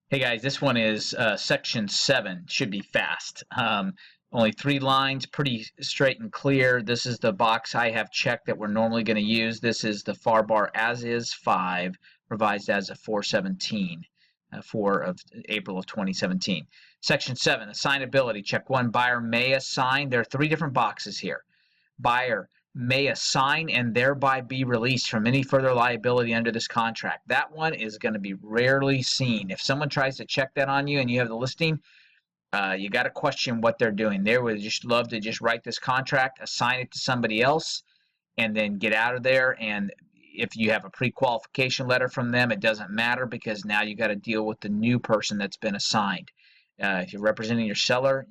Hey guys, this one is section 7. Should be fast. Only 3 lines, pretty straight and clear. This is the box I have checked that we're normally going to use. This is the FAR bar as is 5, revised as of 4/17, 4 of April of 2017. Section 7, assignability. Check 1, buyer may assign. There are 3 different boxes here. Buyer may assign and thereby be released from any further liability under this contract. That one is going to be rarely seen. If someone tries to check that on you and you have the listing, you got to question what they're doing. They would just love to just write this contract, assign it to somebody else, and then get out of there. And if you have a pre-qualification letter from them, it doesn't matter because now you got to deal with the new person that's been assigned. If you're representing your seller,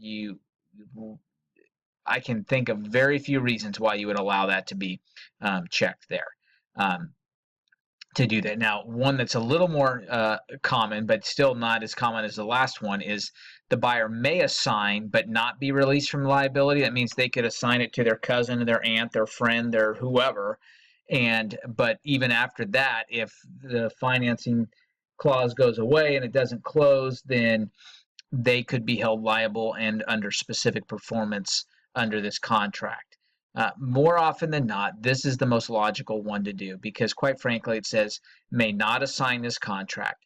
I can think of very few reasons why you would allow that to be checked there. Um, to do that. Now, one that's a little more common, but still not as common as the last one, is the buyer may assign but not be released from liability. That means they could assign it to their cousin, their aunt, their friend, their whoever, but even after that, if the financing clause goes away and it doesn't close, then they could be held liable and under specific performance under this contract. More often than not, this is the most logical one to do because, quite frankly, it says may not assign this contract.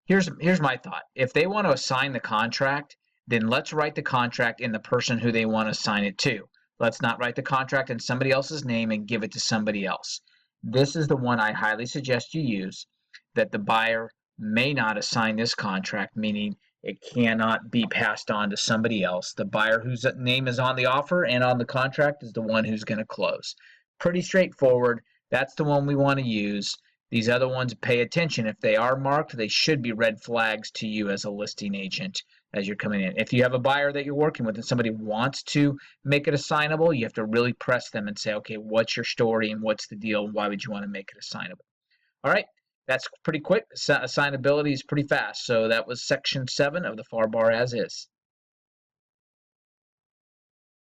Here's my thought. If they want to assign the contract, then let's write the contract in the person who they want to assign it to. Let's not write the contract in somebody else's name and give it to somebody else. This is the one I highly suggest you use, that the buyer may not assign this contract, meaning it cannot be passed on to somebody else. The buyer whose name is on the offer and on the contract is the one who's going to close. Pretty straightforward. That's the one we want to use. These other ones, pay attention. If they are marked, they should be red flags to you as a listing agent as you're coming in. If you have a buyer that you're working with and somebody wants to make it assignable, you have to really press them and say, okay, what's your story and what's the deal? Why would you want to make it assignable? All right, that's pretty quick. Assignability is pretty fast. So that was section 7 of the FAR bar as is.